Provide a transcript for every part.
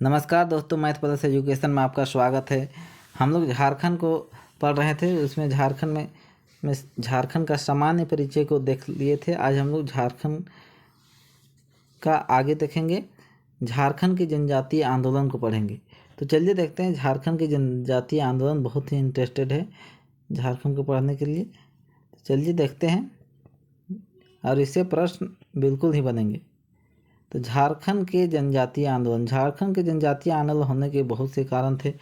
नमस्कार दोस्तों, math plus education में आपका स्वागत है। हम लोग झारखंड को पढ़ रहे थे, उसमें झारखंड में झारखंड का सामान्य परिचय को देख लिए थे। आज हम लोग झारखंड का आगे देखेंगे, झारखंड के जनजातीय आंदोलन को पढ़ेंगे। तो चलिए देखते हैं। झारखंड के जनजातीय आंदोलन बहुत ही इंटरेस्टेड है झारखंड को पढ़ने के लिए। तो चलिए देखते हैं, और इससे प्रश्न बिल्कुल ही बनेंगे। तो झारखंड के जनजातीय आंदोलन होने के बहुत से कारण थे।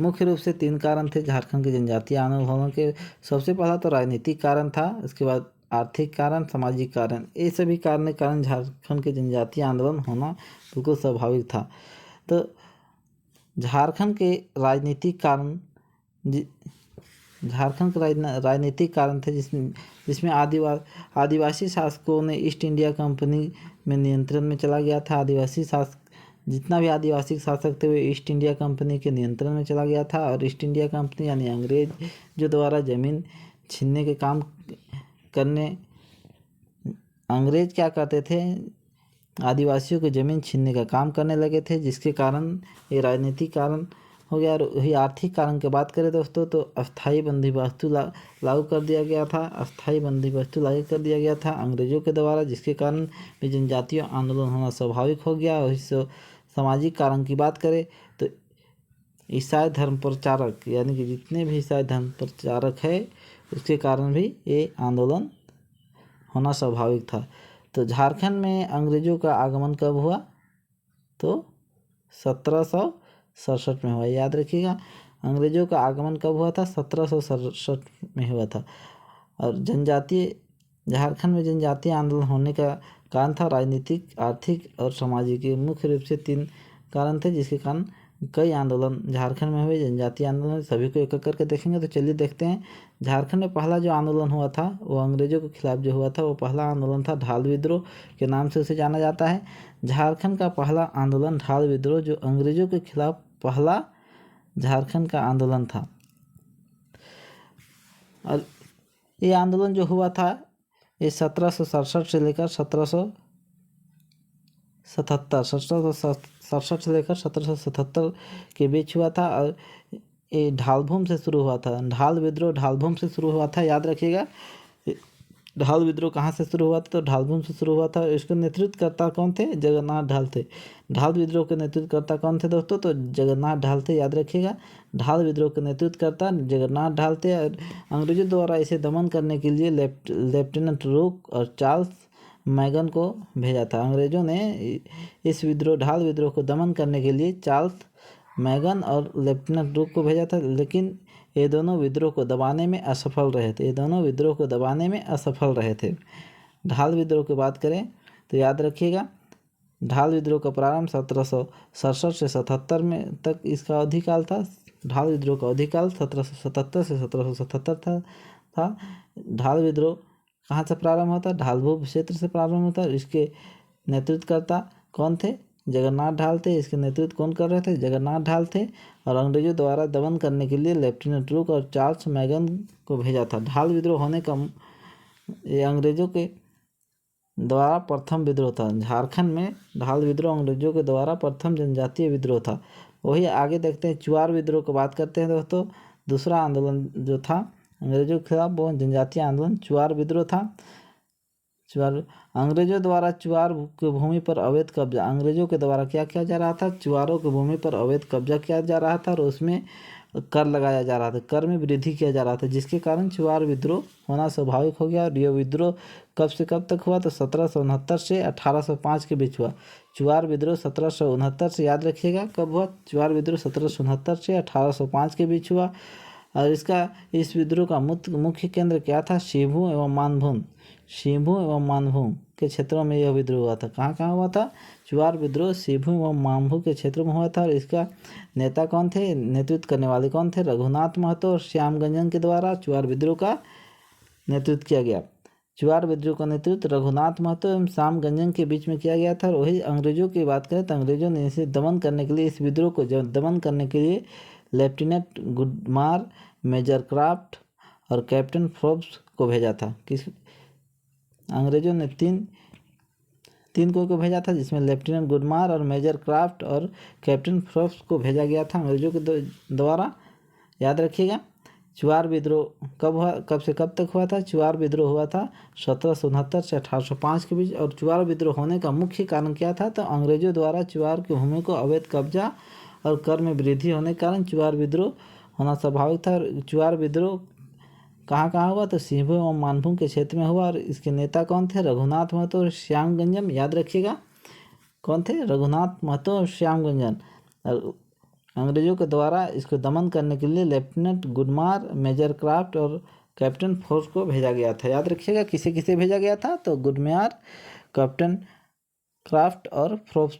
मुख्य रूप से 3 कारण थे झारखंड के जनजातीय आंदोलन होने के। सबसे पहला तो राजनीतिक कारण था, उसके बाद आर्थिक कारण, सामाजिक कारण। ये सभी कारण झारखंड के जनजातीय आंदोलन होना बिल्कुल स्वाभाविक था। तो झारखंड के राजनीतिक कारण राजनीतिक कारण थे, जिसमें आदिवासी शासकों ने ईस्ट इंडिया कंपनी में नियंत्रण में चला गया था। जितना भी आदिवासी शासक थे वे ईस्ट इंडिया कंपनी के नियंत्रण में चला गया था। और ईस्ट इंडिया कंपनी यानी अंग्रेज जो द्वारा ज़मीन छीनने के काम करने, अंग्रेज क्या करते थे, आदिवासियों की ज़मीन छीनने का काम करने लगे थे, जिसके कारण ये राजनीतिक कारण हो गया। और वही आर्थिक कारण की बात करें दोस्तों, तो अस्थाई बंदोबस्त लागू कर दिया गया था। अंग्रेजों के द्वारा, जिसके कारण भी जनजातीय आंदोलन होना स्वाभाविक हो गया। और इस सामाजिक कारण की बात करें तो ईसाई धर्म प्रचारक, यानी कि जितने भी ईसाई धर्म प्रचारक है, उसके कारण भी ये आंदोलन होना स्वाभाविक था। तो झारखंड में अंग्रेजों का आगमन कब हुआ? तो 1767 में हुआ। याद रखिएगा, अंग्रेजों का आगमन कब हुआ था? 1767 में हुआ था। और झारखंड में जनजातीय आंदोलन होने का कारण था राजनीतिक, आर्थिक और सामाजिक। मुख्य रूप से 3 कारण थे, जिसके कारण कई आंदोलन झारखंड में हुए। जनजातीय आंदोलन सभी को एक एक करके देखेंगे। तो चलिए देखते हैं। झारखंड में पहला जो आंदोलन हुआ था वो अंग्रेजों के खिलाफ जो हुआ था, वो पहला आंदोलन था ढाल विद्रोह के नाम से उसे जाना जाता है। झारखंड का पहला आंदोलन ढाल विद्रोह, जो अंग्रेजों के खिलाफ पहला झारखंड का आंदोलन था। और ये आंदोलन जो हुआ था, ये 1767 से लेकर 1777 के बीच हुआ था। और ये ढालभूम से शुरू हुआ था। ढाल विद्रोह ढालभूम से शुरू हुआ था। याद रखिएगा, ढाल विद्रोह कहाँ से शुरू हुआ था? तो ढालभूम से शुरू हुआ था। इसके नेतृत्वकर्ता कौन थे? जगन्नाथ ढाल थे। ढाल विद्रोह के नेतृत्वकर्ता कौन थे दोस्तों? तो जगन्नाथ ढाल थे। याद रखिएगा, ढाल विद्रोह के नेतृत्वकर्ता जगन्नाथ ढाल थे। और अंग्रेजों द्वारा इसे दमन करने के लिए लेफ्टिनेंट रूक और चार्ल्स मैगन को भेजा था। अंग्रेजों ने इस ढाल विद्रोह को दमन करने के लिए चार्ल्स मैगन और लेफ्टिनेंट रूक को भेजा था, लेकिन ये दोनों विद्रोह को दबाने में असफल रहे थे। ढाल विद्रोह की बात करें तो याद रखिएगा, ढाल विद्रोह का प्रारंभ 1767 से 77 में तक इसका अवधिकाल था। ढाल विद्रोह का अवधिकाल 1777 से 1777 था। ढाल विद्रोह कहाँ से प्रारंभ होता? ढालभूम क्षेत्र से प्रारंभ होता। इसके नेतृत्वकर्ता कौन थे? जगन्नाथ ढाल थे। इसके नेतृत्व कौन कर रहे थे? जगन्नाथ ढाल थे। और अंग्रेजों द्वारा दमन करने के लिए लेफ्टिनेंट रूक और चार्ल्स मैगन को भेजा था। ढाल विद्रोह होने का ये अंग्रेजों के द्वारा प्रथम विद्रोह था। झारखंड में ढाल विद्रोह अंग्रेजों के द्वारा प्रथम जनजातीय विद्रोह था। वही आगे देखते हैं, चुआर विद्रोह की बात करते हैं दोस्तों। दूसरा आंदोलन जो था अंग्रेजों के खिलाफ, वो जनजातीय आंदोलन चुआर विद्रोह था। अंग्रेजों द्वारा चुआर की भूमि पर अवैध कब्जा, अंग्रेजों के द्वारा क्या किया जा रहा था? चुआरों की भूमि पर अवैध कब्जा किया जा रहा था, और उसमें कर लगाया जा रहा था, कर में वृद्धि किया जा रहा था, जिसके कारण चुआर विद्रोह होना स्वाभाविक हो गया। और यह विद्रोह कब से कब तक हुआ? तो 1769 से 1805 के बीच हुआ। चुआर विद्रोह 1769 से, याद रखिएगा कब हुआ? चुआर विद्रोह 1769 से 1805 के बीच हुआ। और इस विद्रोह का मुख्य केंद्र क्या था? शिवू एवं मानभूम के क्षेत्रों में यह विद्रोह हुआ था। कहाँ हुआ था? चुआर विद्रोह शिवू एवं मानभूम के क्षेत्र में हुआ था। और इसका नेता कौन थे? नेतृत्व करने वाले कौन थे? रघुनाथ महतो और श्यामगंजन के द्वारा चुआर विद्रोह का नेतृत्व किया गया। चुआर विद्रोह का नेतृत्व रघुनाथ महतो एवं श्यामगंजन के बीच में किया गया था। और वही अंग्रेजों की बात करें तो अंग्रेजों ने इसे दमन करने के लिए, इस विद्रोह को दमन करने के लिए लेफ्टिनेंट गुडमार, मेजर क्राफ्ट और कैप्टन फोर्ब्स को भेजा था। अंग्रेजों ने 3 को भेजा था, जिसमें लेफ्टिनेंट गुडमार और मेजर क्राफ्ट और कैप्टन फोर्ब्स को भेजा गया था अंग्रेजों के द्वारा। याद रखिएगा। चुआर विद्रोह कब हुआ, कब से कब तक हुआ था? चुआर विद्रोह हुआ था 1769 से 1805 के बीच। और चुआर विद्रोह होने का मुख्य कारण क्या था? तो अंग्रेजों द्वारा चुआर की भूमि को अवैध कब्जा और कर में वृद्धि होने के कारण चुआर विद्रोह होना स्वाभाविक था। चुआर विद्रोह कहाँ कहाँ हुआ? तो सिंहभूम एवं मानभूम के क्षेत्र में हुआ। और इसके नेता कौन थे? रघुनाथ महतो और श्यामगंजन। याद रखिएगा, कौन थे? रघुनाथ महतो और श्यामगंजन। और अंग्रेजों के द्वारा इसको दमन करने के लिए लेफ्टिनेंट गुडमार, मेजर क्राफ्ट और कैप्टन फोर्ब्स को भेजा गया था। याद रखिएगा, किसे किसे भेजा गया था? तो गुडमार, कैप्टन क्राफ्ट और फोर्ब्स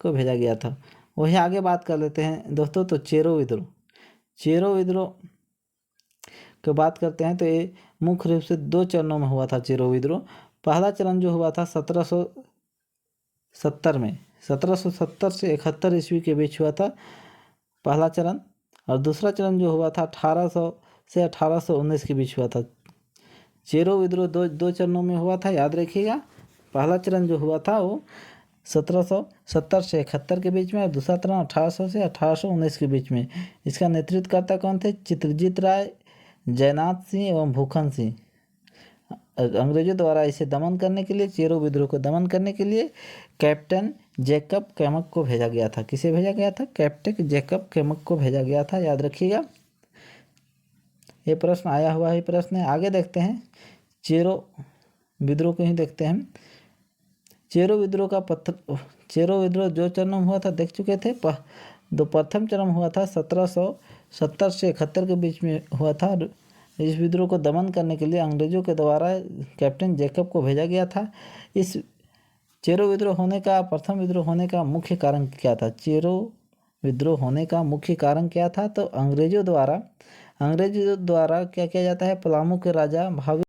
को भेजा गया था। वही आगे बात कर लेते हैं दोस्तों। तो चेरो विद्रोह की बात करते हैं तो ये मुख्य रूप से 2 चरणों में हुआ था चेरो विद्रोह। पहला चरण जो हुआ था 1770 में, 1770 से 71 ईस्वी के बीच हुआ था पहला चरण। और दूसरा चरण जो हुआ था 1800 से 1819 के बीच हुआ था। चेरो विद्रोह दो चरणों में हुआ था। याद रखिएगा, पहला चरण जो हुआ था वो 1770 से 71 के बीच में, और दूसरा चरण 1800 से 1819 के बीच में। इसका नेतृत्व करता कौन थे? चित्रजीत राय, जयनाथ सिंह एवं भूखन सिंह। अंग्रेजों द्वारा इसे दमन करने के लिए, चेरो विद्रोह को दमन करने के लिए कैप्टन जैकब कैमक को भेजा गया था। किसे भेजा गया था? कैप्टन जैकब कैमक को भेजा गया था। याद रखिएगा, ये प्रश्न आया हुआ है, प्रश्न है। आगे देखते हैं, चेरो विद्रोह को ही देखते हैं। चेरो विद्रोह जो चरण हुआ था देख चुके थे। प्रथम चरण हुआ था 1770 से 71 के बीच में हुआ था। इस विद्रोह को दमन करने के लिए अंग्रेजों के द्वारा कैप्टन जैकब को भेजा गया था। इस चेरो विद्रोह होने का, प्रथम विद्रोह होने का मुख्य कारण क्या था? चेरो विद्रोह होने का मुख्य कारण क्या था? तो अंग्रेजों द्वारा क्या किया जाता है? पलामू के राजा भावी